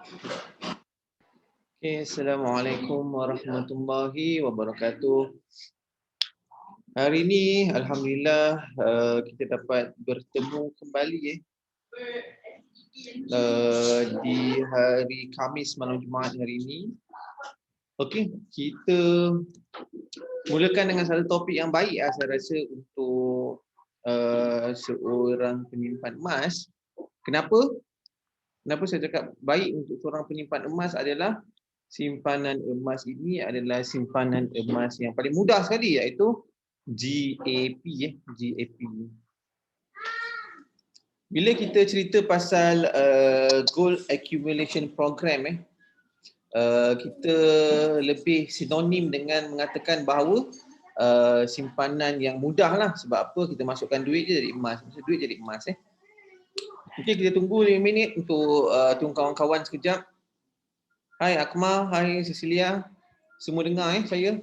Okay, Assalamualaikum warahmatullahi wabarakatuh. Hari ini Alhamdulillah kita dapat bertemu kembali di hari Khamis malam Jumaat hari ini. Okey, kita mulakan dengan satu topik yang baik saya rasa untuk seorang penyimpan emas. Kenapa? Kenapa saya cakap baik untuk seorang penyimpan emas adalah simpanan emas ini adalah simpanan emas yang paling mudah sekali, iaitu GAP. GAP. Bila kita cerita pasal Gold Accumulation Program, kita lebih sinonim dengan mengatakan bahawa simpanan yang mudah lah. Sebab apa? Kita masukkan duit je jadi emas. Duit jadi emas. Okey, kita tunggu 5 minit untuk tunggu kawan-kawan sekejap. Hai Akmal, hai Cecilia. Semua dengar saya?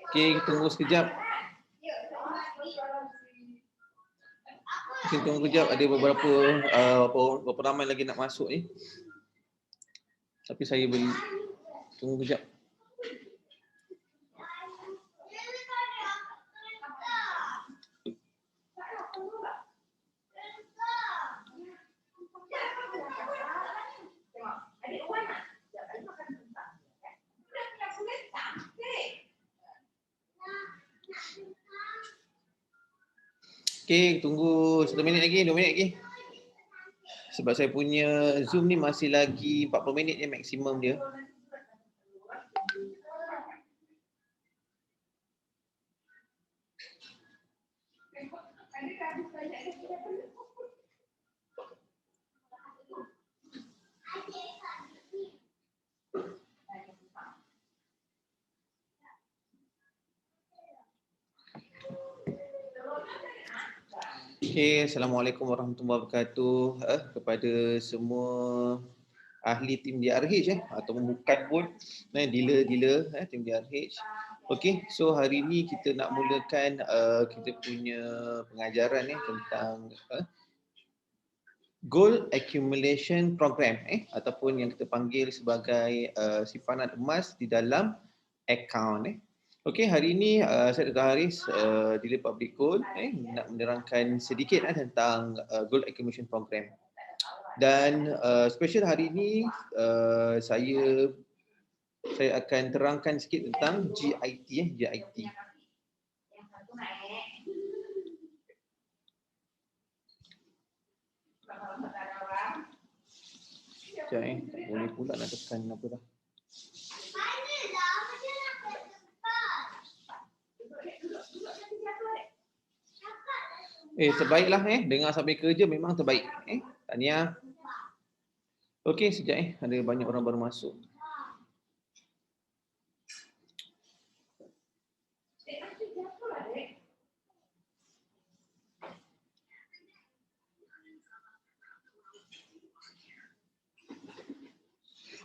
Okey, tunggu sekejap. Kita tunggu sekejap, ada beberapa ramai lagi nak masuk ni. Tapi saya beri tunggu sekejap. Okey, tunggu 1 minit lagi, 2 minit lagi. Sebab saya punya Zoom ni masih lagi 40 minit je maksimum dia. Okay, Assalamualaikum warahmatullahi wabarakatuh kepada semua ahli tim DRH atau bukan pun dealer-dealer tim DRH. Okay, so hari ini kita nak mulakan kita punya pengajaran tentang Gold Accumulation Program ataupun yang kita panggil sebagai simpanan emas di dalam akaun. Okey, hari ini saya Dr. Haris, Dealer Public Gold, nak menerangkan sedikit tentang Gold Accumulation Program. Dan special hari ini saya akan terangkan sikit tentang GIT. GIT. Sekejap tak boleh pula nak tekan apa dah. Terbaiklah dengar sampai kerja memang terbaik. Tahniah. Okey, sekejap ada banyak orang baru masuk.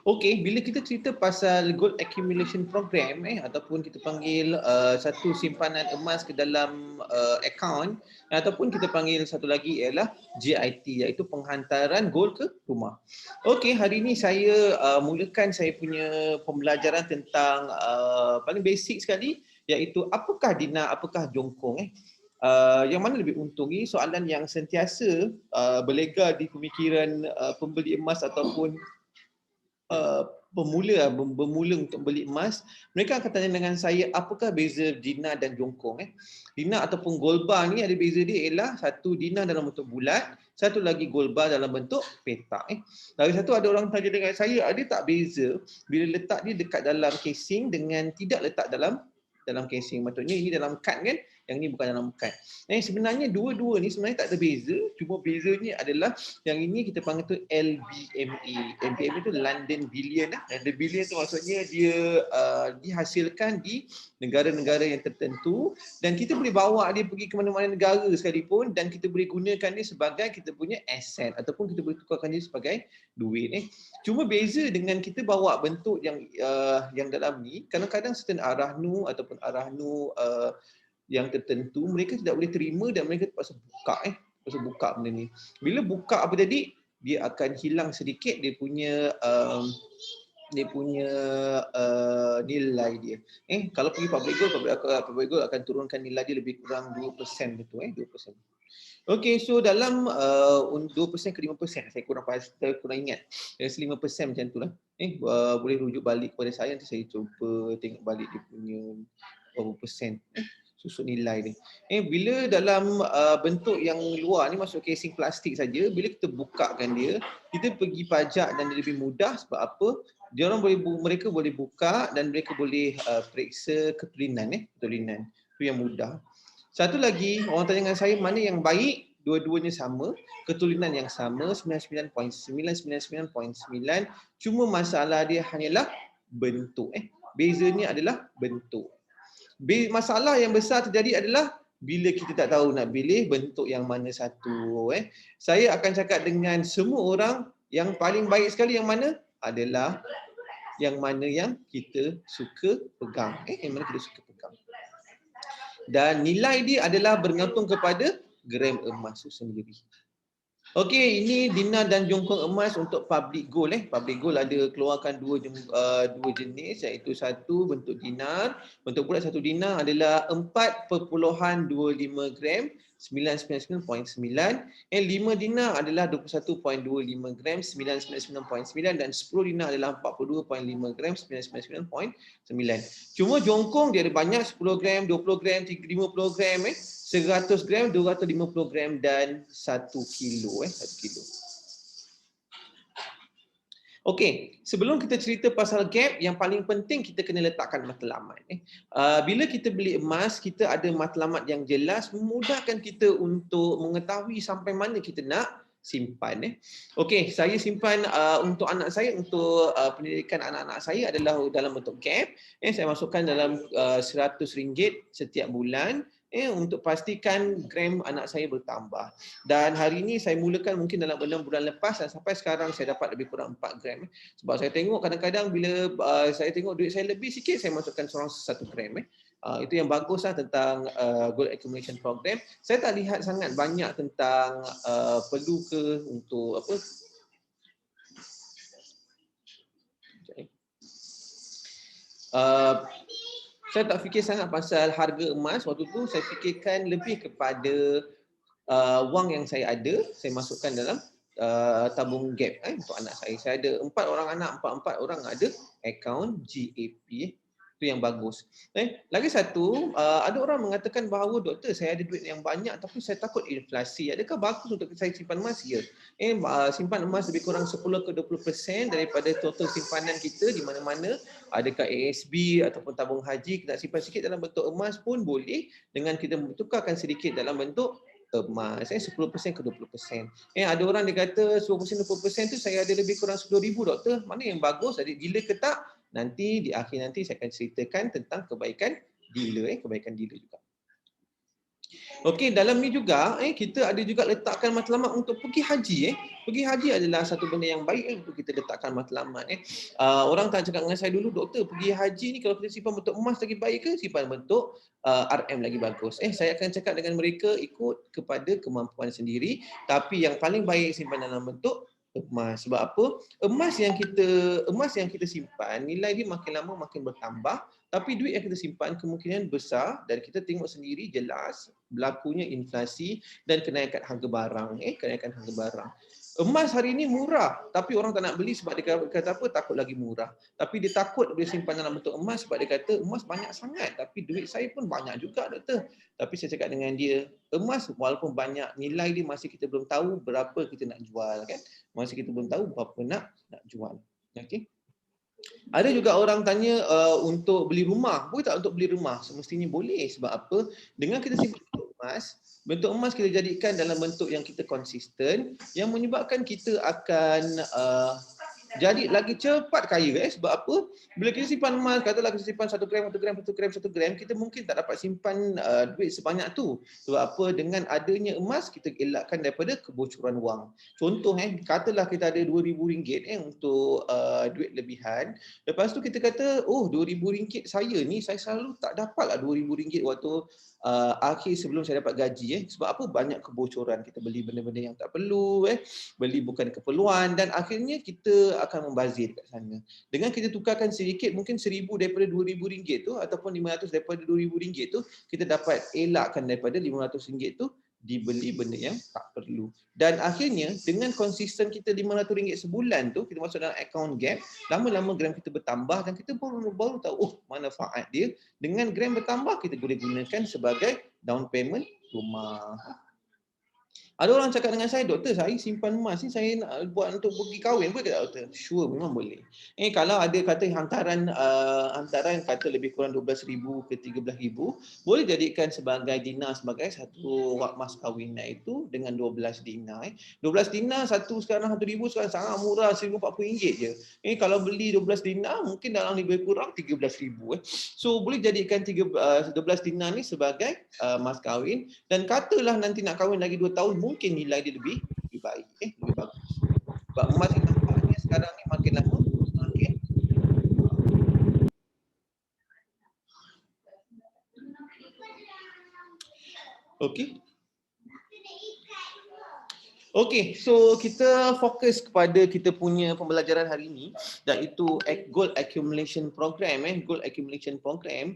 Okey, bila kita cerita pasal Gold Accumulation Program ataupun kita panggil satu simpanan emas ke dalam akaun ataupun kita panggil satu lagi ialah GIT, iaitu penghantaran gold ke rumah. Okey, hari ini saya mulakan saya punya pembelajaran tentang paling basic sekali, iaitu apakah dinar, apakah jongkong. Yang mana lebih untung? Ini soalan yang sentiasa berlega di pemikiran pembeli emas ataupun bermula untuk beli emas. Mereka akan tanya dengan saya, apakah beza dinar dan jongkong? Dinar ataupun gold bar ni ada beza dia ialah satu dinar dalam bentuk bulat, satu lagi gold bar dalam bentuk petak. Lagi satu ada orang tanya dengan saya, ada tak beza bila letak dia dekat dalam casing dengan tidak letak dalam casing? Maksudnya ini dalam kad kan, yang ini bukan dalam kad. Sebenarnya dua-dua ni sebenarnya tak ada beza, cuma bezanya adalah yang ini kita panggil tu LBMA. LBMA tu London Billion. London Billion tu maksudnya dia dihasilkan di negara-negara yang tertentu dan kita boleh bawa dia pergi ke mana-mana negara sekalipun dan kita boleh gunakan dia sebagai kita punya aset ataupun kita boleh tukarkan dia sebagai duit. Cuma beza dengan kita bawa bentuk yang dalam ni, kadang-kadang certain arahnu ataupun arahnu yang tertentu mereka tidak boleh terima dan mereka terpaksa buka benda ni. Bila buka apa jadi? dia akan hilang sedikit dia punya nilai dia. Kalau pergi public gold akan turunkan nilai dia lebih kurang 2% betul 2%. Okey, so dalam 2% ke 5%, saya kurang ingat. 5% macam itulah. Boleh rujuk balik kepada saya, nanti saya cuba tengok balik dia punya berapa persen susun nilai ni. Bila dalam bentuk yang luar ni masuk casing plastik saja, bila kita bukakan dia, kita pergi pajak dan dia lebih mudah sebab apa? Mereka boleh buka dan mereka boleh periksa ketulinan ketulinan. Itu yang mudah. Satu lagi, orang tanya dengan saya mana yang baik, dua-duanya sama, ketulinan yang sama 99.999.9, cuma masalah dia hanyalah bentuk. Bezanya adalah bentuk. Masalah yang besar terjadi adalah bila kita tak tahu nak pilih bentuk yang mana satu. Saya akan cakap dengan semua orang yang paling baik sekali yang mana adalah yang mana yang kita suka pegang. Yang mana kita suka pegang. Dan nilai dia adalah bergantung kepada gram emas itu sendiri. Okey, ini Dina dan Jongkong emas untuk public gold. Public gold ada keluarkan dua jenis, iaitu satu bentuk dinar. Bentuk bulat satu dinar adalah 4.25 gram, 999.9. 5 dinar adalah 21.25 gram, 999.9, dan 10 dinar adalah 42.5 gram, 999.9. Cuma Jongkong dia ada banyak, 10 gram, 20 gram, 50 gram, 100 gram, 250 gram dan 1 kilo. 1 kilo. Okey, sebelum kita cerita pasal gap, yang paling penting kita kena letakkan matlamat. Bila kita beli emas, kita ada matlamat yang jelas, memudahkan kita untuk mengetahui sampai mana kita nak simpan. Okey, saya simpan untuk anak saya, untuk pendidikan anak-anak saya adalah dalam bentuk gap. Saya masukkan dalam RM100 setiap bulan. Untuk pastikan gram anak saya bertambah. Dan hari ini saya mulakan mungkin dalam bulan lepas dan sampai sekarang saya dapat lebih kurang 4 gram. Sebab saya tengok kadang-kadang bila saya tengok duit saya lebih sikit, saya masukkan seorang 1 gram. Itu yang baguslah tentang gold accumulation program. Saya tak lihat sangat banyak tentang perlu ke untuk apa. Saya tak fikir sangat pasal harga emas. Waktu tu saya fikirkan lebih kepada wang yang saya ada, saya masukkan dalam tabung gap untuk anak saya. Saya ada 4 orang anak, 4 orang ada akaun GAP. Itu yang bagus. Lagi satu, ada orang mengatakan bahawa doktor saya ada duit yang banyak tapi saya takut inflasi. Adakah bagus untuk saya simpan emas? Ya. Simpan emas lebih kurang 10 ke 20% daripada total simpanan kita di mana-mana. Adakah ASB ataupun tabung haji, kita nak simpan sikit dalam bentuk emas pun boleh dengan kita tukarkan sedikit dalam bentuk emas, 10% ke 20%. Ada orang dia kata 10% 20% tu saya ada lebih kurang 10,000 doktor. Mana yang bagus? Ada dealer ke tak? Nanti di akhir nanti saya akan ceritakan tentang kebaikan dealer, kebaikan dealer juga. Okey, dalam ni juga kita ada juga letakkan matlamat untuk pergi haji. Pergi haji adalah satu benda yang baik untuk kita letakkan matlamat. Orang tak cakap dengan saya dulu, doktor pergi haji ni kalau kita simpan bentuk emas lagi baik ke simpan bentuk RM lagi bagus? Saya akan cakap dengan mereka ikut kepada kemampuan sendiri, tapi yang paling baik simpan dalam bentuk emas. Sebab apa? Emas yang kita simpan, nilai dia makin lama makin bertambah, tapi duit yang kita simpan kemungkinan besar dan kita tengok sendiri jelas berlakunya inflasi dan kenaikan harga barang. Kenaikan harga barang. Emas hari ini murah, tapi orang tak nak beli sebab dia kata apa? Takut lagi murah. Tapi dia takut boleh simpan dalam bentuk emas sebab dia kata emas banyak sangat, tapi duit saya pun banyak juga doktor. Tapi saya cakap dengan dia, emas walaupun banyak, nilai dia masih kita belum tahu berapa kita nak jual kan? Masih kita belum tahu berapa nak jual. Okey. Ada juga orang tanya untuk beli rumah. Boleh tak untuk beli rumah? Semestinya boleh. Sebab apa? Dengan kita simpan bentuk emas kita jadikan dalam bentuk yang kita konsisten, yang menyebabkan kita akan Jadi lagi cepat kaya sebab apa? Bila kita simpan emas, katalah kita simpan 1 gram, 1 gram, 1 gram, 1 gram, kita mungkin tak dapat simpan duit sebanyak tu. Sebab apa? Dengan adanya emas, kita elakkan daripada kebocoran wang. Contoh katalah kita ada RM2,000 untuk duit lebihan. Lepas tu kita kata, oh RM2,000 saya selalu tak dapatlah RM2,000 waktu akhir sebelum saya dapat gaji. Sebab apa? Banyak kebocoran. Kita beli benda-benda yang tak perlu, beli bukan keperluan dan akhirnya kita akan membazir kat sana. Dengan kita tukarkan sedikit, mungkin RM1,000 daripada RM2,000 tu ataupun RM500 daripada RM2,000 tu, kita dapat elakkan daripada RM500 tu dibeli benda yang tak perlu. Dan akhirnya dengan konsisten kita RM500 sebulan tu, kita masuk dalam account gap, lama-lama gram kita bertambah dan kita baru tahu manfaat dia. Dengan gram bertambah, kita boleh gunakan sebagai down payment rumah. Ada orang cakap dengan saya, doktor saya simpan emas ni saya nak buat untuk pergi kahwin, boleh tak doktor? Sure, memang boleh. Kalau ada kata hantaran kata lebih kurang 12,000 ke 13,000, boleh jadikan sebagai dinar sebagai satu wak mas kahwin itu dengan 12 dinar. 12 dinar satu sekarang 1,000 sekarang sangat murah, RM1,040 je. Kalau beli 12 dinar mungkin dalam lebih kurang 13,000. So boleh jadikan 12 dinar ni sebagai mas kahwin dan katalah nanti nak kahwin lagi 2 tahun mungkin nilai dia lebih baik, lebih bagus. Sebab emas ni nampaknya sekarang ni makin lama makin okey. Okey, so kita fokus kepada kita punya pembelajaran hari ini, iaitu Gold Accumulation Program. Gold Accumulation Program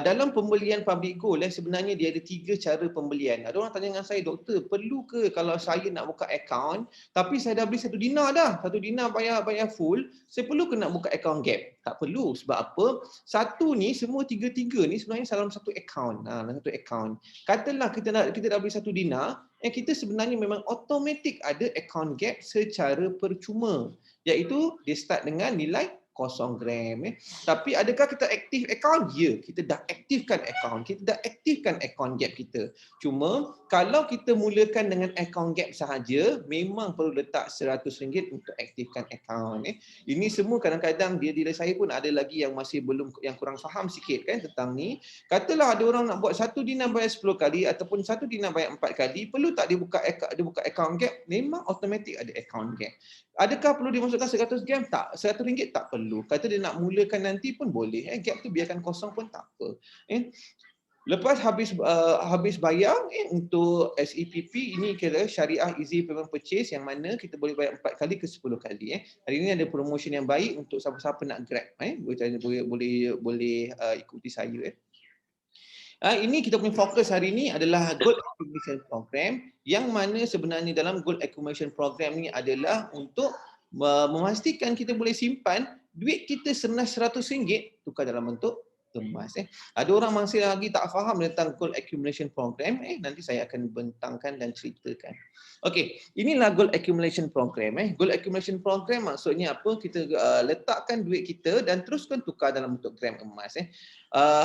dalam pembelian public gold sebenarnya dia ada 3 cara pembelian. Ada orang tanya dengan saya, doktor, perlu ke kalau saya nak buka akaun tapi saya dah beli 1 dinar dah, 1 dinar bayar full, saya perlu ke nak buka akaun gap? Tak perlu. Sebab apa? Satu ni, semua tiga-tiga ni sebenarnya dalam satu akaun. Dalam satu akaun. Katalah kita dah beli 1 dinar, kita sebenarnya memang automatik ada account gap secara percuma, iaitu dia start dengan nilai 0 gram. Tapi adakah kita aktif account? Ya, kita dah aktifkan account. Kita dah aktifkan account gap kita. Cuma kalau kita mulakan dengan account gap sahaja, memang perlu letak RM100 untuk aktifkan account. Ini semua kadang-kadang diri saya pun ada lagi yang masih yang kurang faham sikit tentang ni. Katalah ada orang nak buat 1 dinar bayar 10 kali ataupun 1 dinar bayar 4 kali, perlu tak dia buka account gap? Memang automatik ada account gap. Adakah perlu dimasukkan 100 gram? Tak. RM100 tak perlu. Kata dia nak mulakan nanti pun boleh. Gap tu biarkan kosong pun tak apa. Lepas habis bayar untuk SEPP, ini kira Syariah Easy Payment Purchase yang mana kita boleh bayar 4 kali ke 10 kali. Hari ini ada promotion yang baik untuk siapa-siapa nak grab. Boleh ikuti saya. Ini kita punya fokus hari ini adalah Gold Accumulation Program, yang mana sebenarnya dalam Gold Accumulation Program ni adalah untuk memastikan kita boleh simpan duit kita RM100 tukar dalam bentuk emas. Ada orang masih lagi tak faham tentang Gold Accumulation Program, nanti saya akan bentangkan dan ceritakan. Okey, inilah Gold Accumulation Program. Gold Accumulation Program maksudnya apa? Kita letakkan duit kita dan teruskan tukar dalam bentuk gram emas.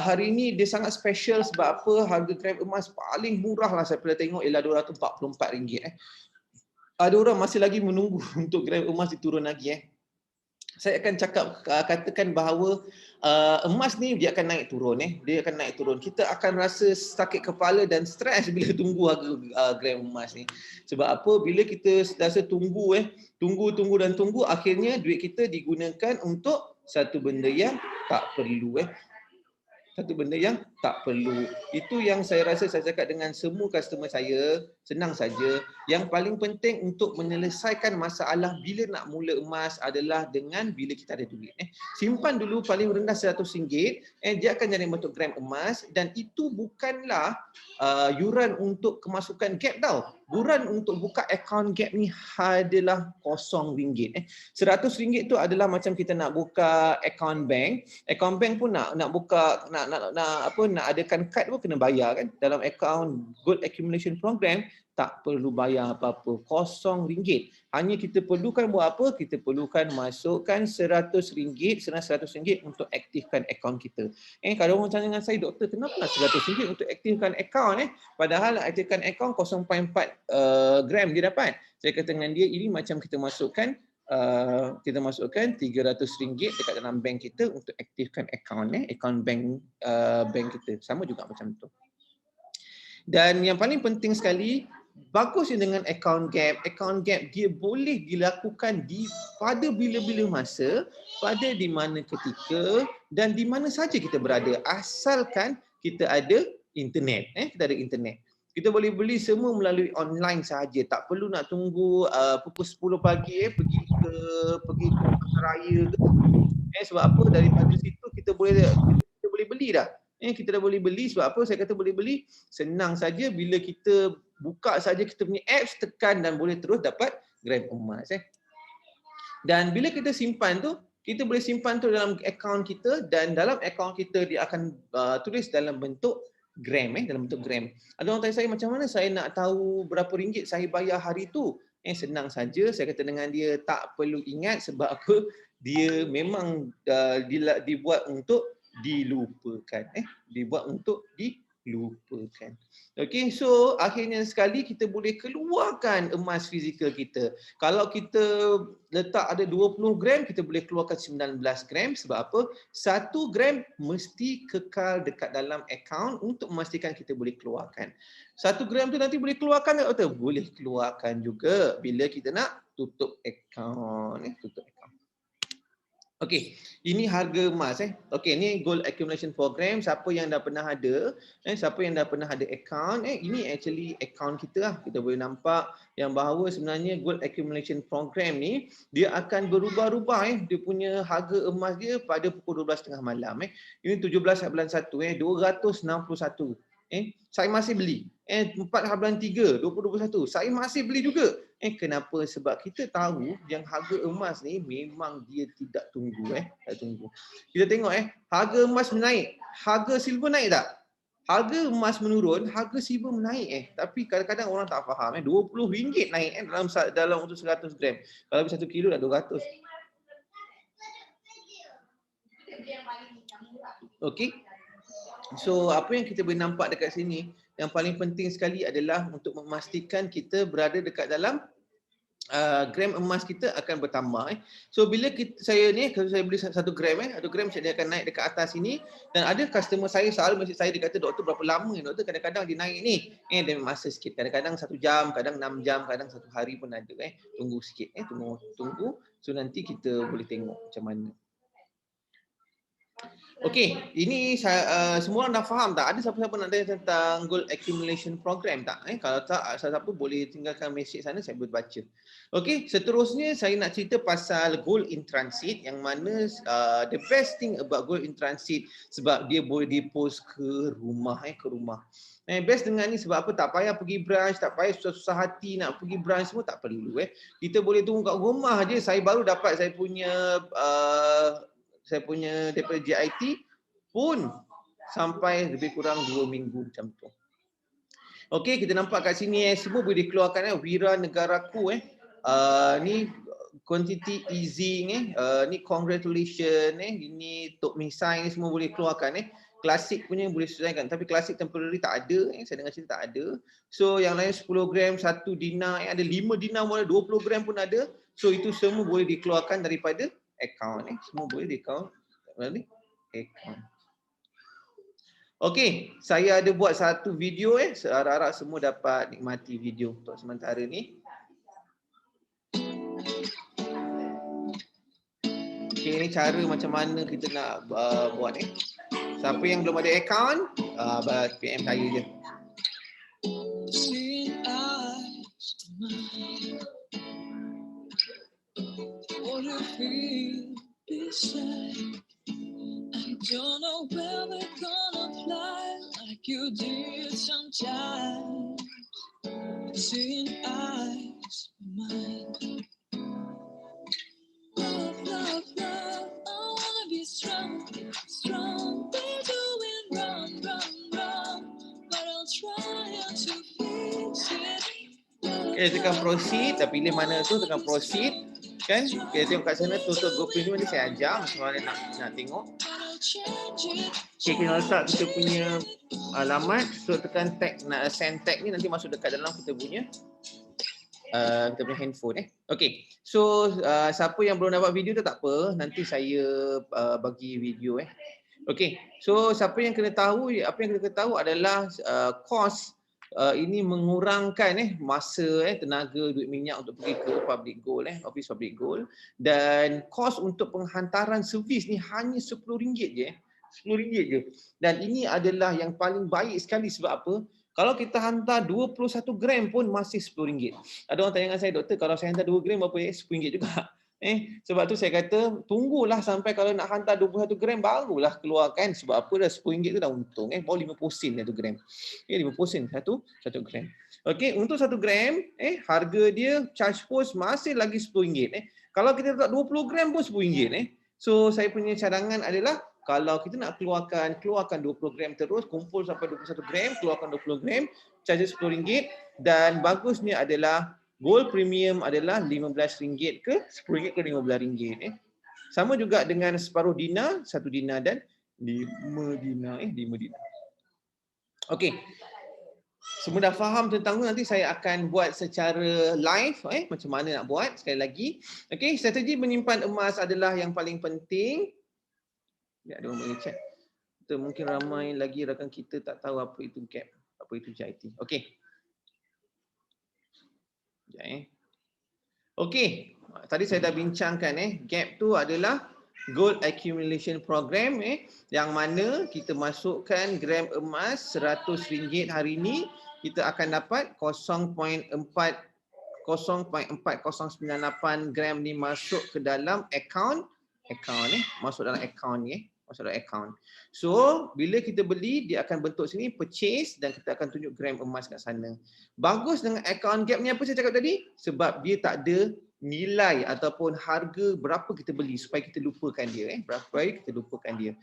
Hari ini dia sangat special sebab apa? Harga gram emas paling murah lah saya pernah tengok ialah RM244. Ada orang masih lagi menunggu untuk gram emas diturun lagi. Saya akan katakan bahawa emas ni dia akan naik turun. Dia akan naik turun. Kita akan rasa sakit kepala dan stres bila tunggu harga gram emas ni. Sebab apa? Bila kita rasa tunggu, akhirnya duit kita digunakan untuk satu benda yang tak perlu. Satu benda yang tak perlu. Itu yang saya rasa saya cakap dengan semua customer saya, senang saja. Yang paling penting untuk menyelesaikan masalah bila nak mula emas adalah dengan bila kita ada duit. Simpan dulu paling rendah RM100, dia akan jadi bentuk gram emas dan itu bukanlah yuran untuk kemasukan gap tau. Yuran untuk buka account gap ni adalah RM0. RM100 tu adalah macam kita nak buka account bank. Account bank pun nak buka nak adakan kad pun kena bayar kan. Dalam account Gold Accumulation Program tak perlu bayar apa-apa, RM0. Hanya kita perlukan buat apa? Kita perlukan masukkan RM100, senang RM100 untuk aktifkan akaun kita. Kalau orang tanya dengan saya, doktor, kenapa RM100 untuk aktifkan akaun? Padahal aktifkan akaun 0.4 gram dia dapat. Saya kata dengan dia, ini macam kita masukkan kita masukkan RM300 dekat dalam bank kita untuk aktifkan akaun bank kita. Sama juga macam tu. Dan yang paling penting sekali, bagusnya dengan account gap dia boleh dilakukan pada bila-bila masa, pada di mana ketika dan di mana saja kita berada, asalkan kita ada internet. Kita ada internet. Kita boleh beli semua melalui online sahaja, tak perlu nak tunggu pukul 10 pagi pergi ke pasaraya ke. Sebab apa, daripada situ kita boleh beli dah. Kita dah boleh beli. Sebab apa saya kata boleh beli? Senang saja, bila kita buka saja kita punya apps, tekan dan boleh terus dapat gram emas. Dan bila kita simpan tu, kita boleh simpan tu dalam akaun kita, dan dalam akaun kita dia akan tulis dalam bentuk gram. Dalam bentuk gram. Ada orang tanya saya, macam mana saya nak tahu berapa ringgit saya bayar hari tu? Senang saja, saya kata dengan dia, tak perlu ingat. Sebab apa? Dia memang dibuat untuk dilupakan. Dibuat untuk dilupakan. Okey, so akhirnya sekali kita boleh keluarkan emas fizikal kita. Kalau kita letak ada 20 gram, kita boleh keluarkan 19 gram. Sebab apa? 1 gram mesti kekal dekat dalam akaun untuk memastikan kita boleh keluarkan. 1 gram tu nanti boleh keluarkan tak? Boleh keluarkan juga bila kita nak tutup akaun. Tutup akaun. Okey, ini harga emas. Okey, ni gold accumulation program. Siapa yang dah pernah ada, siapa yang dah pernah ada account, ini actually account kita lah. Kita boleh nampak yang bahawa sebenarnya gold accumulation program ni dia akan berubah-ubah. Dia punya harga emas dia pada pukul 12.30 malam. Ini 17/1, 261. Saya masih beli. 4/3, 2021. Saya masih beli juga. Kenapa? Sebab kita tahu yang harga emas ni memang dia tidak tunggu. Tak tunggu. Kita tengok harga emas menaik. Harga silver naik tak? Harga emas menurun, harga silver menaik. Tapi kadang-kadang orang tak faham. RM20 naik dalam untuk 100 gram. Kalau 1 kilo dah 200. Okey. So apa yang kita boleh nampak dekat sini, yang paling penting sekali adalah untuk memastikan kita berada dekat dalam gram emas kita akan bertambah. So bila kalau saya beli 1 gram 1 gram dia akan naik dekat atas sini, dan ada customer saya selalu mesej saya, dia kata, doktor berapa lama ni doktor, kadang-kadang dia naik ni. Dia masa sikit, kadang-kadang 1 jam, kadang 6 jam, kadang 1 hari pun ada. Tunggu sikit, tunggu. So nanti kita boleh tengok macam mana. Okey, ini semua orang dah faham tak? Ada siapa-siapa nak tanya tentang gold accumulation program tak? Kalau tak, siapa boleh tinggalkan mesej sana, saya boleh baca. Okey, seterusnya saya nak cerita pasal gold in transit, yang mana the best thing about gold in transit sebab dia boleh dipost ke rumah. Best dengan ni sebab apa? Tak payah pergi branch, tak payah susah-susah hati nak pergi branch, semua tak perlu. Kita boleh tunggu kat rumah je. Saya baru dapat saya punya daripada JIT pun sampai lebih kurang 2 minggu macam tu. Okey, kita nampak kat sini semua boleh dikeluarkan. Wira Negaraku ni quantity easing ni congratulations ini Tok Misai ni semua boleh keluarkan Klasik punya boleh sesuaikan, tapi klasik temporary tak ada. Saya dengar cerita tak ada. So yang lain 10 gram, 1 dinar, ada 5 dinar, boleh 20 gram pun ada. So itu semua boleh dikeluarkan daripada akaun. Semua boleh di-account melalui akaun. Okey, saya ada buat satu video harap-harap semua dapat nikmati video untuk sementara ni. Okey, ini cara macam mana kita nak buat Siapa yang belum ada akaun, PM saya je. Don't know where we're gonna fly like you did sometimes. Seeing eyes, mind. Love, love, love. I wanna be strong, strong. We're doing wrong, wrong, wrong. But I'll try to fix it. Okay, tekan proceed. Dah pilih mana tu, tekan proceed. Kan? Kita tengok kat sana total GoPay ni saya ajar macam mana nak tengok. Okay, kita letak kita punya alamat, so tekan tag, nak send tag ni nanti masuk dekat dalam kita punya kita punya handphone Okey. So siapa yang belum dapat video tu tak apa, nanti saya bagi video Okey. So siapa yang kena tahu, apa yang kena tahu adalah kos ini mengurangkan masa tenaga, duit minyak untuk pergi ke public gold office public gold, dan kos untuk penghantaran servis ni hanya RM10 je. RM10 je. Dan ini adalah yang paling baik sekali sebab apa? Kalau kita hantar 21 gram pun masih RM10. Ada orang tanya dengan saya, doktor kalau saya hantar 2 gram berapa RM10 juga. Sebab tu saya kata tunggulah sampai kalau nak hantar 21 gram barulah keluarkan, sebab apa dah RM10 tu dah untung baru 50 sen 1 gram. 50 sen 1 gram. Okey, untuk 1 gram harga dia charge post masih lagi RM10. Kalau kita letak 20 gram pun RM10 So saya punya cadangan adalah kalau kita nak keluarkan 20 gram terus, kumpul sampai 21 gram, keluarkan 20 gram, charge RM10, dan bagusnya adalah gold premium adalah RM15 ke RM10 ke RM15. Sama juga dengan separuh dinar, 1 dinar dan 5 dinar. 5 dinar. Okey. Semua dah faham tentang tu, nanti saya akan buat secara live macam mana nak buat sekali lagi. Okey, strategi menyimpan emas adalah yang paling penting. Ya, ada orang boleh chat. Mungkin ramai lagi rakan kita tak tahu apa itu gap, apa itu JIT. Okey. Sekejap Okey, tadi saya dah bincangkan gap tu adalah Gold Accumulation Program yang mana kita masukkan gram emas RM100 hari ini, kita akan dapat 0.4098 gram ni masuk ke dalam akaun masuk dalam akaun masuk dalam akaun. So, bila kita beli, dia akan bentuk sini purchase dan kita akan tunjuk gram emas kat sana. Bagus dengan akaun gap ni apa saya cakap tadi? Sebab dia tak ada nilai ataupun harga berapa kita beli supaya kita lupakan dia kita lupakan dia.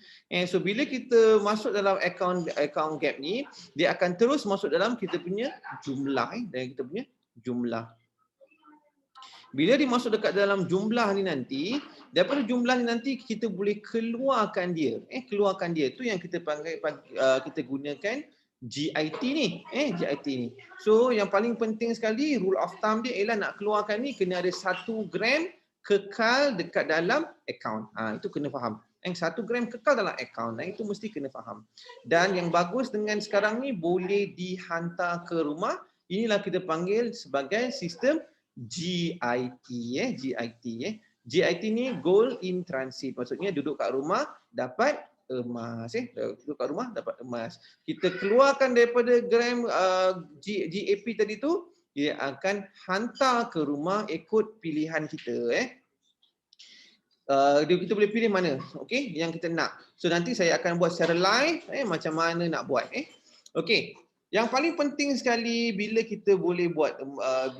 So bila kita masuk dalam akaun gap ni, dia akan terus masuk dalam kita punya jumlah dan kita punya jumlah. Bila dia masuk dekat dalam jumlah ni nanti, daripada jumlah ni nanti kita boleh keluarkan dia. Keluarkan dia tu yang kita panggil kita gunakan GIT ni. GIT ni. So yang paling penting sekali rule of thumb dia ialah nak keluarkan ni kena ada 1 gram kekal dekat dalam akaun. Itu kena faham. 1 gram kekal dalam akaun. Itu mesti kena faham. Dan yang bagus dengan sekarang ni boleh dihantar ke rumah. Inilah kita panggil sebagai sistem GIT. GIT ni gold in transit. Maksudnya duduk kat rumah dapat emas. Duduk kat rumah dapat emas. Kita keluarkan daripada gram GAP tadi tu, dia akan hantar ke rumah ikut pilihan kita. Kita boleh pilih mana yang kita nak. So nanti saya akan buat secara live macam mana nak buat. Okey. Yang paling penting sekali bila kita boleh buat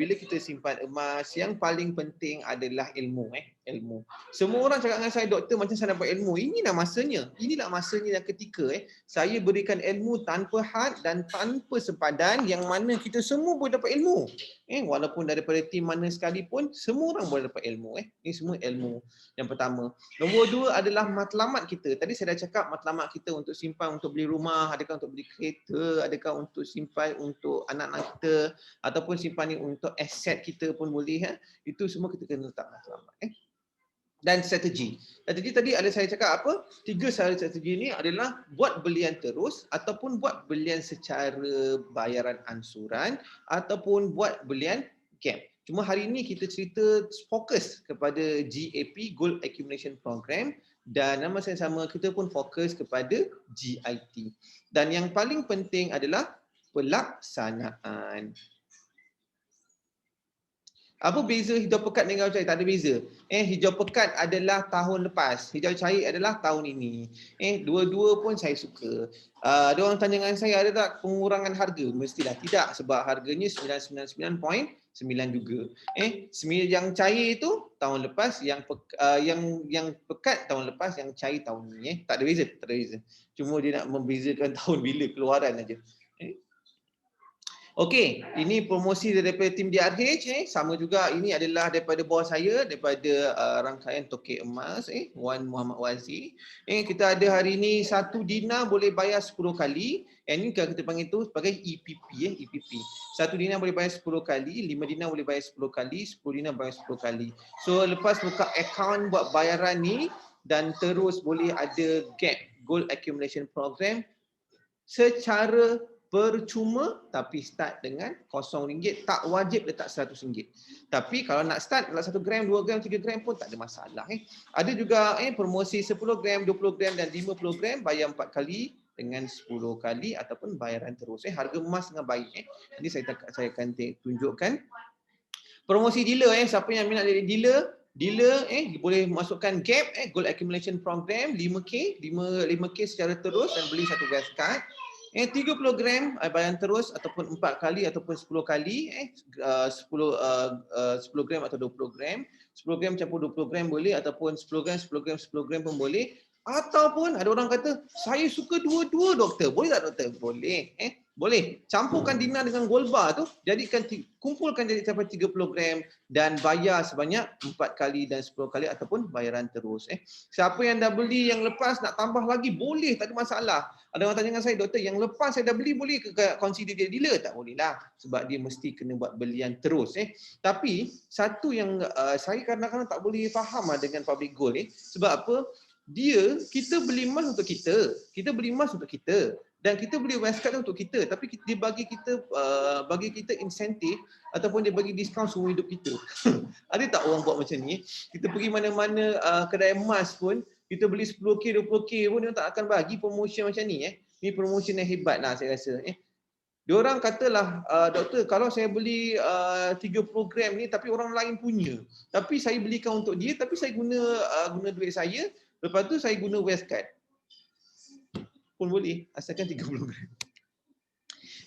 bila kita simpan emas, yang paling penting adalah ilmu. Ilmu. Semua orang cakap dengan saya, doktor macam saya dapat ilmu. Inilah masanya. Inilah masanya dan ketika saya berikan ilmu tanpa had dan tanpa sepadan, yang mana kita semua boleh dapat ilmu. Walaupun daripada tim mana sekalipun, semua orang boleh dapat ilmu. Ini semua ilmu yang pertama. Nombor 2 adalah matlamat kita. Tadi saya dah cakap matlamat kita untuk simpan untuk beli rumah, adakah untuk beli kereta, adakah untuk simpan untuk anak-anak kita, ataupun simpan ni untuk aset kita pun boleh. Itu semua kita kena letak matlamat. Dan strategi. Strategi tadi ada saya cakap apa? 3 strategi ni adalah buat belian terus, ataupun buat belian secara bayaran ansuran, ataupun buat belian gap. Cuma hari ini kita cerita fokus kepada GAP, Gold Accumulation Program, dan nama saya sama, kita pun fokus kepada GIT. Dan yang paling penting adalah pelaksanaan. Apa beza hijau pekat dengan hijau cair? Tak ada beza. Hijau pekat adalah tahun lepas. Hijau cair adalah tahun ini. Dua-dua pun saya suka. Ada orang tanya dengan saya, ada tak pengurangan harga? Mestilah tidak, sebab harganya 999.9 juga. Yang cair itu tahun lepas, yang pekat tahun lepas, yang cair tahun ini. Tak ada beza, tak ada beza. Cuma dia nak membezakan tahun bila keluaran aja. Okey, ini promosi daripada tim DRH sama juga ini adalah daripada bos saya daripada rangkaian Tokek Emas Wan Muhammad Wazi. Kita ada hari ini satu dinar boleh bayar 10 kali. Ini kita panggil tu sebagai EPP EPP. Satu dinar boleh bayar 10 kali, 5 dinar boleh bayar 10 kali, 10 dinar bayar 10 kali. So lepas buka akaun buat bayaran ni dan terus boleh ada GAP Gold Accumulation Program secara percuma tapi start dengan RM0, tak wajib letak RM100. Tapi kalau nak start kalau 1 gram, 2 gram, 3 gram pun tak ada masalah. Ada juga promosi 10 gram, 20 gram dan 50 gram bayar 4 kali dengan 10 kali ataupun bayaran terus. Harga emas dengan baik. Nanti saya akan tunjukkan. Promosi dealer siapa yang minat jadi dealer boleh masukkan GAP Gold Accumulation Program 5K secara terus dan beli satu gas card. 30 gram bayaran terus ataupun 4 kali ataupun 10 kali 10 gram atau 20 gram. 10 gram campur 20 gram boleh ataupun 10 gram 10 gram 10 gram pun boleh. Ataupun ada orang kata saya suka dua-dua doktor. Boleh tak doktor? Boleh. Boleh. Campurkan dinar dengan gold bar tu, kumpulkan jadi sampai 30 gram dan bayar sebanyak 4 kali dan 10 kali ataupun bayaran terus. Siapa yang dah beli yang lepas nak tambah lagi boleh, tak ada masalah. Ada orang tanya dengan saya, doktor yang lepas saya dah beli boleh ke consider dia dealer? Tak boleh lah sebab dia mesti kena buat belian terus. Tapi satu yang saya kadang-kadang tak boleh faham dengan public gold sebab apa? Kita beli emas untuk kita beli emas untuk kita dan kita beli westcard untuk kita, tapi dia bagi kita insentif ataupun dia bagi diskaun seumur hidup kita. Ada tak orang buat macam ni? Kita pergi mana-mana kedai emas pun, kita beli 10K, 20K pun dia tak akan bagi promotion macam ni. Ni promotion yang hebat lah saya rasa. Diorang katalah, doktor kalau saya beli 30 gram ni tapi orang lain punya. Tapi saya belikan untuk dia tapi saya guna duit saya, lepas tu saya guna westcard. Pun boleh asalkan 30 gram.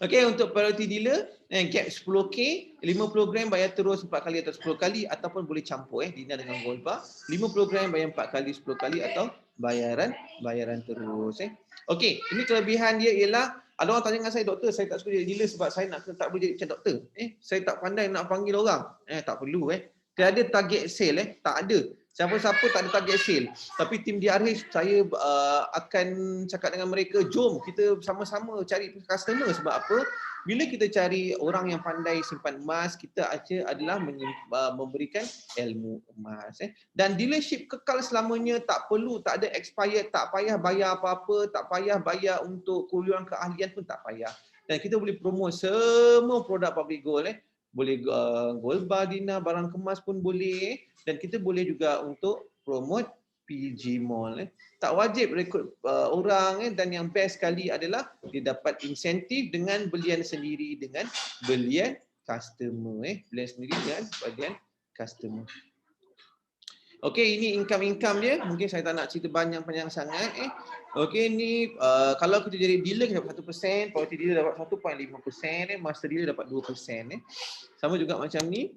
Okey, untuk priority dealer gap 10K, 50 gram bayar terus 4 kali atau 10 kali ataupun boleh campur dinar dengan gold bar. 50 gram bayar 4 kali 10 kali atau bayaran terus. Okey, ini kelebihan dia ialah ada orang tanya dengan saya, doktor saya tak suka jadi dealer sebab saya tak boleh jadi macam doktor. Saya tak pandai nak panggil orang. Tak perlu Tiada target sale tak ada. Siapa-siapa tak ada target sale. Tapi tim DRH saya akan cakap dengan mereka, jom kita sama-sama cari customer. Sebab apa? Bila kita cari orang yang pandai simpan emas, kita adalah memberikan ilmu emas. Dan dealership kekal selamanya, tak perlu, tak ada expired, tak payah bayar apa-apa, tak payah bayar untuk kuliah keahlian pun tak payah. Dan kita boleh promote semua produk public gold. Boleh gold bar, dinar, barang kemas pun boleh. Dan kita boleh juga untuk promote PG Mall. Tak wajib rekrut orang dan yang best sekali adalah dia dapat insentif dengan belian sendiri dengan belian customer. Belian sendiri dengan belian customer. Okey, ini income dia. Mungkin saya tak nak cerita panjang sangat. Okey, ni kalau kita jadi dealer kita dapat 1%, property dealer dapat 1.5%, master dealer dapat 2%. Sama juga macam ni,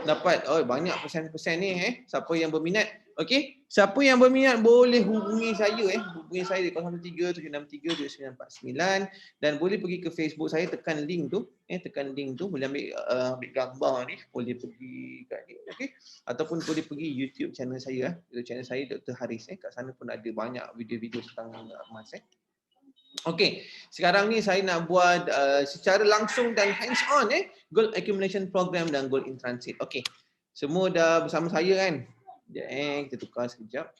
dapat banyak persen-persen ni. Siapa yang berminat, okey, siapa yang berminat boleh hubungi saya hubungi saya di 0377632949 dan boleh pergi ke Facebook saya, tekan link tu, boleh ambil gambar ni, boleh pergi kat ni, okey, ataupun boleh pergi YouTube channel saya, channel saya Dr. Haris. Kat sana pun ada banyak video-video tentang emas. Okey, sekarang ni saya nak buat secara langsung dan hands on Gold Accumulation Program dan Gold in Transit. Okey, semua dah bersama saya kan? Sekejap kita tukar sekejap.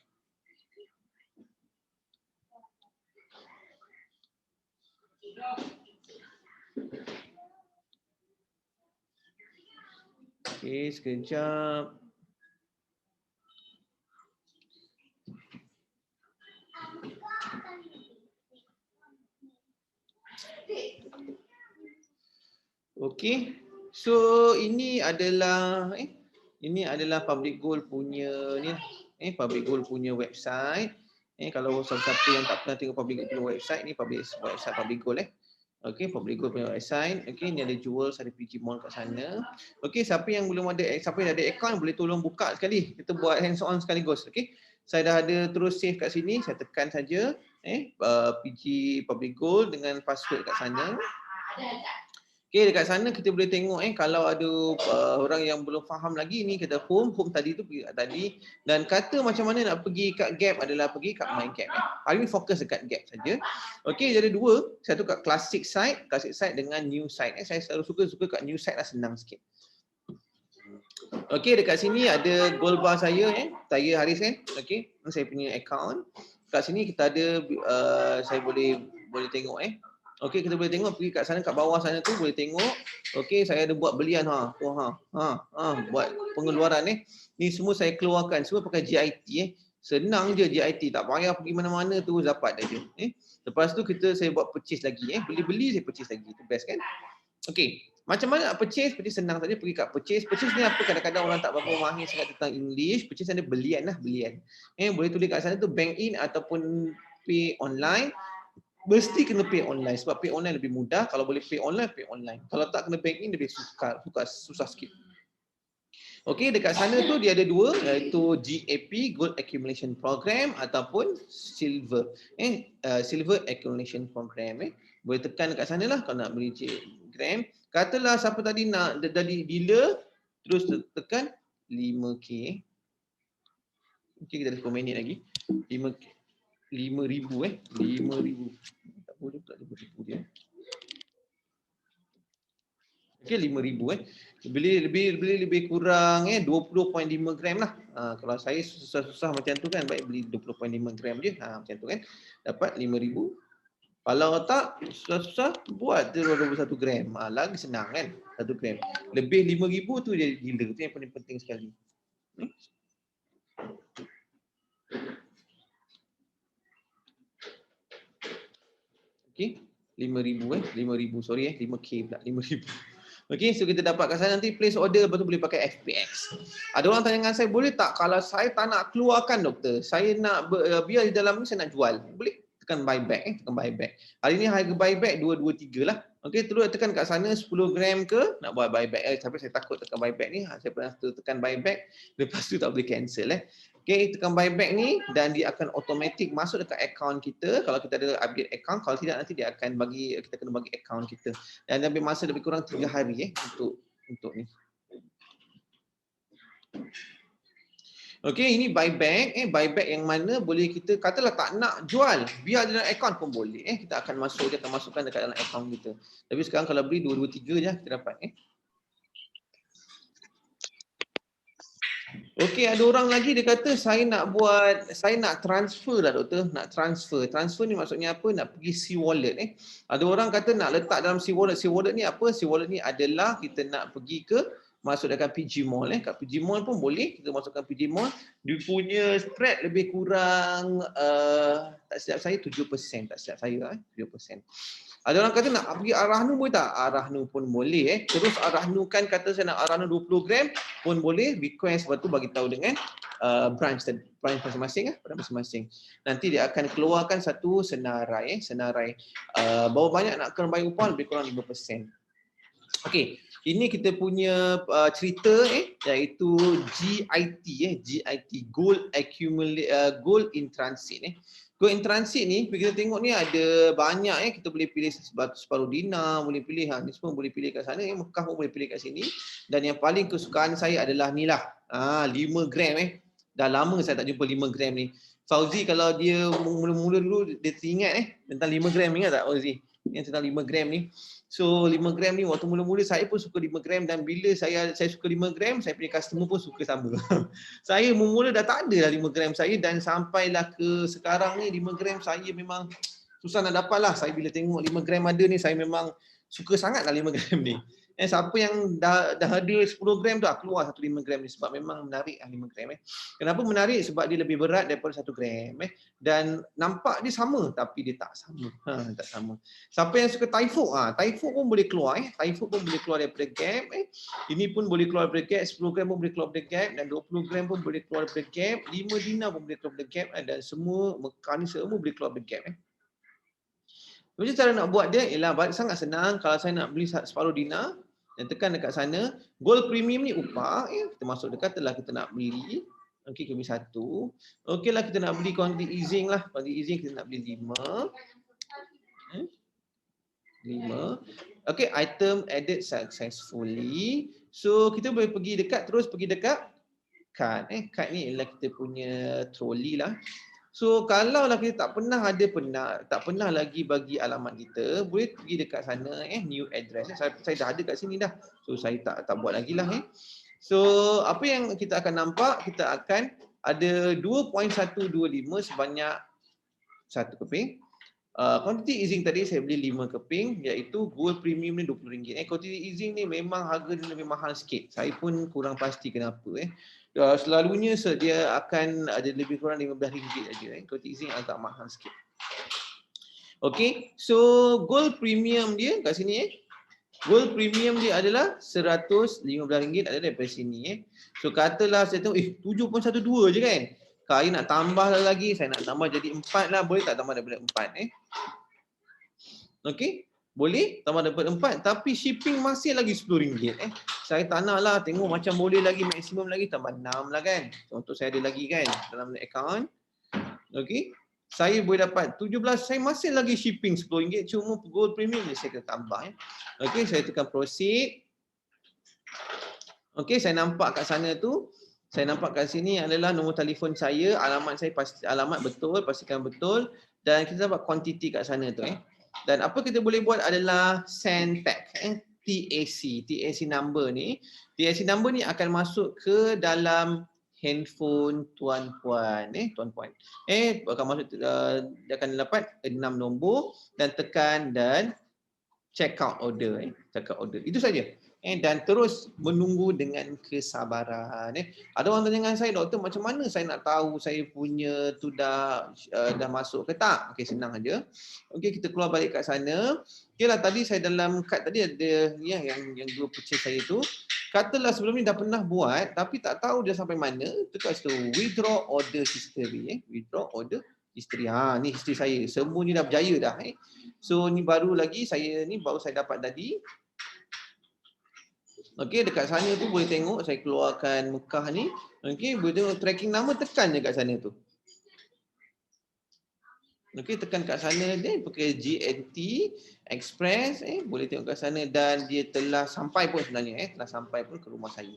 Okey, sekejap. Okey, so ini adalah Public Gold punya ni, Public Gold punya website. Kalau siapa yang tak pernah tengok Public Gold punya website, ni website Public Gold. Okey, Public Gold punya website. Okey, ni ada jewels, ada PG Mall kat sana. Okey, siapa yang dah ada account boleh tolong buka sekali. Kita buat hands on sekaligus. Okey, saya dah ada terus save kat sini. Saya tekan saja PG Public Gold dengan password kat sana. Okey, dekat sana kita boleh tengok kalau ada orang yang belum faham lagi ni, kita home tadi tu pergi kat tadi, dan kata macam mana nak pergi kat Gap adalah pergi kat My Gap. Hari ni fokus dekat Gap saja. Okey, jadi dua, satu kat classic site dengan new site. Saya selalu suka kat new site lah, senang sikit. Okey, dekat sini ada gold bar saya saya Haris Okey, ini saya punya account. Kat sini kita ada saya boleh tengok Okey, kita boleh tengok pergi kat sana, kat bawah sana tu boleh tengok. Okey, saya ada buat belian buat pengeluaran Ni semua saya keluarkan, semua pakai GIT Senang je GIT, tak payah pergi mana-mana tu dapat aja Lepas tu saya buat purchase lagi beli-beli saya purchase lagi. Tu best kan? Okey, macam mana nak purchase? Seperti senang saja pergi kat purchase. Purchase ni apa? Kadang-kadang orang tak berapa mahir sangat tentang English. Purchase ada belian. Boleh tulis kat sana tu bank in ataupun pay online. Mesti kena pay online sebab pay online lebih mudah. Kalau boleh pay online, pay online. Kalau tak kena bank in lebih susah sikit. Okey, dekat sana tu dia ada dua, iaitu GAP, Gold Accumulation Program, ataupun Silver. Silver Accumulation Program. Boleh tekan dekat sana lah kalau nak beli gram. Katalah siapa tadi nak jadi dealer, terus tekan 5K. Okey, kita ada 10 minit lagi. 5K. 5,000 5,000. Tak boleh pula 5,000 dia. Okey, 5,000 Beli lebih kurang 20.5 gram lah. Kalau saya susah-susah macam tu kan, baik beli 20.5 gram je. Macam tu kan. Dapat 5,000. Kalau tak susah-susah buat 21 gram. Lagi senang kan, 1 gram. Lebih 5,000 tu jadi gila. Tu yang paling penting sekali. Okey, 5,000 5,000 sorry 5K pula, 5,000. Okey, so kita dapat kat sana, nanti place order, lepas tu boleh pakai FPX. Ada orang tanya dengan saya, boleh tak kalau saya tak nak keluarkan doktor, saya nak biar di dalam ni saya nak jual. Boleh tekan buyback tekan buyback. Hari ni harga buyback 223 lah. Okey, terus tekan kat sana 10 gram ke nak buat buyback. Tapi saya takut tekan buyback ni, saya pernah tekan buyback, lepas tu tak boleh cancel Okey, tekan buyback ni dan dia akan automatic masuk dekat akaun kita. Kalau kita ada update akaun, kalau tidak nanti dia akan kita kena bagi akaun kita. Dan ambil masa lebih kurang 3 hari untuk ni. Okey, ini buyback buyback yang mana boleh kita katalah tak nak jual, biar dalam akaun pun boleh kita akan dia akan masukkan dekat dalam akaun kita. Tapi sekarang kalau beli 223 je kita dapat Okey, ada orang lagi dia kata saya nak transfer lah doktor, nak transfer. Transfer ni maksudnya apa? Nak pergi C-wallet Ada orang kata nak letak dalam C-wallet. C-wallet ni apa? C-wallet ni adalah kita nak pergi masuk dekat PG Mall Kat PG Mall pun boleh kita masukkan PG Mall. Dia punya spread lebih kurang tak silap saya 7%, tak silap saya 7%. Ada orang kata nak pergi Arahnu boleh tak? Arahnu pun boleh Terus Arahnu kan kata saya nak Arahnu 20 gram pun boleh, request lepas tu bagi tahu dengan branch masing-masing pada masing-masing. Nanti dia akan keluarkan satu senarai berapa banyak nak kena bayar upah, lebih kurang 5%. Okey, ini kita punya cerita iaitu GIT Gold Gold in Transit Gold in Transit ni kita tengok ni ada banyak kita boleh pilih separuh dinar, boleh pilih ni semua boleh pilih kat sana Mekah pun boleh pilih kat sini. Dan yang paling kesukaan saya adalah ni lah 5 gram Dah lama saya tak jumpa 5 gram ni. Fauzi kalau dia mula-mula dulu dia teringat tentang 5 gram, ingat tak Fauzi? Yang tentang 5 gram ni. So 5 gram ni waktu mula-mula saya pun suka 5 gram dan bila saya suka 5 gram, saya punya customer pun suka sama. Saya mula dah tak ada lah 5 gram saya dan sampailah ke sekarang ni 5 gram saya memang susah nak dapat lah. Saya bila tengok 5 gram ada ni saya memang suka sangat lah 5 gram ni. Siapa yang dah ada 10 gram tu keluar satu 5 gram ni sebab memang menarik 5 gram Kenapa menarik? Sebab dia lebih berat daripada 1 gram dan nampak dia sama tapi dia tak sama. Tak sama. Siapa yang suka Typhoon, Typhoon pun boleh keluar Typhoon pun boleh keluar daripada gap Ini pun boleh keluar daripada gap, 10 gram pun boleh keluar daripada gap dan 20 gram pun boleh keluar daripada gap, 5 dinar pun boleh keluar daripada gap dan semua Mekah ni semua boleh keluar daripada gap Macam cara nak buat dia ialah sangat senang. Kalau saya nak beli separuh dinar dan tekan dekat sana, gold premium ni upah kita masuk dekat telah kita nak beli. Okey, kita beli 1. Okeylah kita nak beli quantity easing lah. Quantity easing kita nak beli 5. Okay, item added successfully. So kita boleh pergi dekat card. Card ni ialah kita punya trolley lah. So kalau lah kita tak pernah lagi bagi alamat kita, boleh pergi dekat sana new address. Saya dah ada kat sini dah. So saya tak buat lagi lah. So apa yang kita akan nampak, kita akan ada 2.125 sebanyak 1 keping. Quantity easing tadi saya beli 5 keping, iaitu gold premium ni RM20. Quantity easing ni memang harga dia lebih mahal sikit. Saya pun kurang pasti kenapa. Selalunya dia akan ada lebih kurang RM15 aja. Quantity easing agak mahal sikit. Okay, so gold premium dia kat sini gold premium dia adalah RM115 ada daripada sini. So katalah saya tengok 7.12 je kan. Kalau nak tambah lagi, saya nak tambah jadi 4 lah. Boleh tak tambah daripada 4? Okey, boleh tambah daripada 4. Tapi shipping masih lagi RM10. Saya tak nak lah. Tengok macam boleh lagi maksimum lagi tambah 6 lah kan. Contoh saya ada lagi kan dalam account. Okey, saya boleh dapat 17. Saya masih lagi shipping RM10. Cuma gold premium ni saya kena tambah. Okey, saya tekan proceed. Okey, saya nampak kat sana tu. Saya nampak kat sini adalah nombor telefon saya, alamat saya alamat betul, pastikan betul, dan kita dapat quantity kat sana tu. Dan apa kita boleh buat adalah send tag, TAC number ni. TAC number ni akan masuk ke dalam handphone tuan-puan, tuan-puan. Akan masuk, dia akan dapat 6 nombor dan tekan dan check out order, check out order. Itu saja. Dan terus menunggu dengan kesabaran. Ada orang tanya dengan saya, doktor, macam mana saya nak tahu saya punya tu dah masuk ke tak? Okey, senang aja. Okey, kita keluar balik kat sana. Okeylah, tadi saya dalam kad tadi ada yang dua purchase saya tu. Katalah sebelum ni dah pernah buat tapi tak tahu dia sampai mana. Tekan situ withdraw order history. Withdraw order history. Ni history saya. Semuanya dah berjaya dah. So ni baru saya dapat tadi. Okey, dekat sana tu boleh tengok saya keluarkan Mekah ni. Okey, boleh tengok tracking nama, tekan je kat sana tu. Okey, tekan kat sana dia pakai GNT Express, boleh tengok kat sana dan dia telah sampai pun sebenarnya, telah sampai pun ke rumah saya.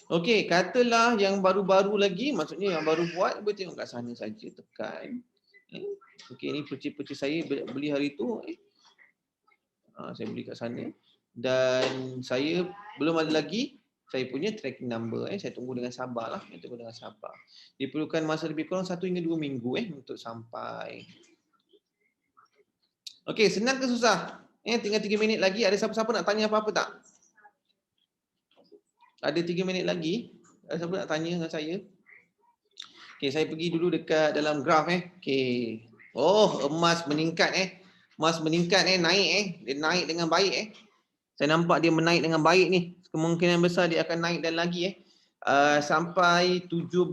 Okey, katalah yang baru-baru lagi, maksudnya yang baru buat, boleh tengok kat sana saja, tekan. Okey, ni purchase saya beli hari tu. Saya beli kat sana. Dan saya belum ada lagi saya punya tracking number. Saya tunggu dengan sabar lah. Diperlukan masa lebih kurang 1 hingga 2 minggu untuk sampai. Okey, senang ke susah? Tinggal 3 minit lagi. Ada siapa-siapa nak tanya apa-apa tak? Ada 3 minit lagi. Ada siapa nak tanya dengan saya? Okey, saya pergi dulu dekat dalam graf. Okey. Oh, emas meningkat Emas meningkat naik Dia naik dengan baik Saya nampak dia menaik dengan baik ni. Kemungkinan besar dia akan naik dan lagi sampai 17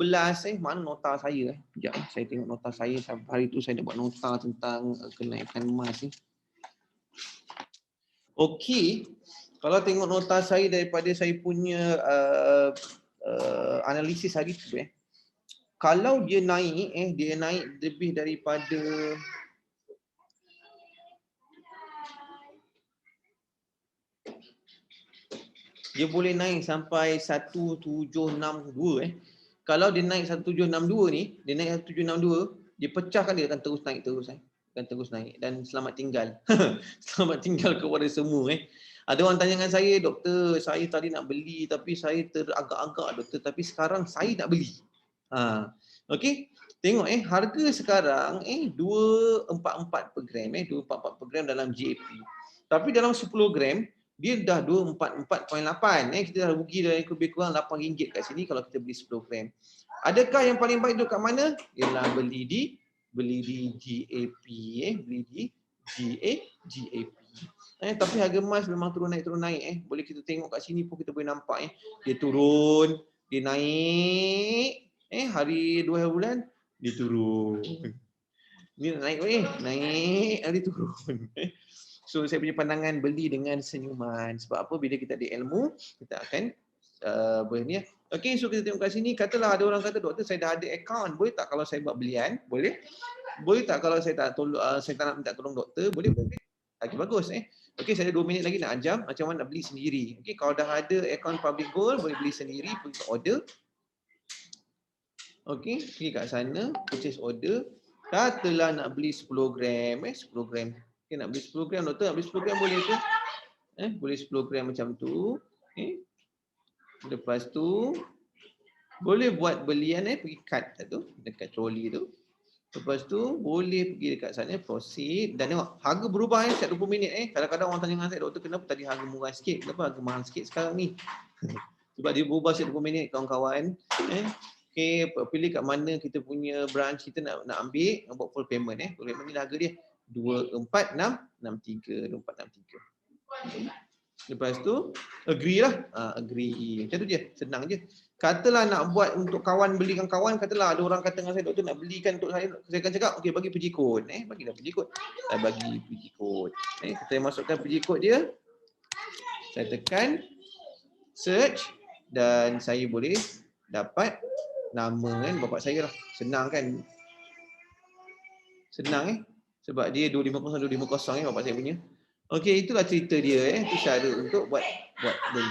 mana nota saya Sekejap saya tengok nota saya. Hari tu saya dah buat nota tentang kenaikan emas ni. Okey. Kalau tengok nota saya daripada saya punya analisis hari tu kalau dia naik dia naik lebih daripada dia boleh naik sampai 1762 Kalau dia naik 1762 ni, dia naik 1762, dia pecahkan dia akan terus naik akan terus naik dan selamat tinggal. Selamat tinggal kepada semua Ada orang tanya dengan saya, doktor, saya tadi nak beli tapi saya teragak-agak doktor, tapi sekarang saya nak beli. Okey. Tengok harga sekarang 244 per gram 244 per gram dalam GAP. Tapi dalam 10 gram dia dah 244.8 kita dah rugi dari lebih kurang RM8 kat sini kalau kita beli 10 gram. Adakah yang paling baik duduk kat mana? Ialah beli di GAP beli di GAP. Tapi harga emas memang turun naik. Boleh kita tengok kat sini pun kita boleh nampak dia turun, dia naik. Hari 2 bulan dia turun. Ni naik naik, hari turun. So saya punya pandangan beli dengan senyuman. Sebab apa? Bila kita ada ilmu, kita akan boleh ni. Okey, so kita tengok kat sini. Katalah ada orang kata, doktor saya dah ada akaun. Boleh tak kalau saya buat belian? Boleh. Boleh tak kalau saya tak nak minta tolong doktor? Boleh. Okey, bagus Okey, saya ada 2 minit lagi nak ajam macam mana nak beli sendiri. Okey, kalau dah ada akaun Public Gold boleh beli sendiri, pergi ke order. Okey, pergi kat sana, purchase order. Katalah nak beli 10 gram 10 gram. Okey, nak beli 10 gram, doktor nak beli 10 gram boleh ke? Boleh 10 gram macam tu. Lepas tu boleh buat belian pergi kad tu dekat troli tu. Lepas tu boleh pergi dekat sana proceed dan tengok harga berubah setiap 20 minit Kadang-kadang orang tanya dengan saya, doktor kenapa tadi harga murah sikit, kenapa harga mahal sikit sekarang ni? Sebab dia berubah setiap 20 minit kawan-kawan. Okey, pilih kat mana kita punya branch kita nak ambil, nak buat full payment full payment ni harga dia 2463 2463. Lepas tu agree lah. Agree. Macam tu je, senang je. Katalah nak buat untuk kawan, belikan kawan, katalah ada orang kata dengan saya, doktor nak belikan untuk saya akan cakap, okey bagi pergi kod. Bagilah pergi kod. Saya bagi pergi kod. Saya masukkan pergi kod dia. Saya tekan search dan saya boleh dapat nama bapak saya lah. Senang kan? Senang sebab dia 250 bapak saya punya. Okey, itulah cerita dia Itu cara untuk buat beli.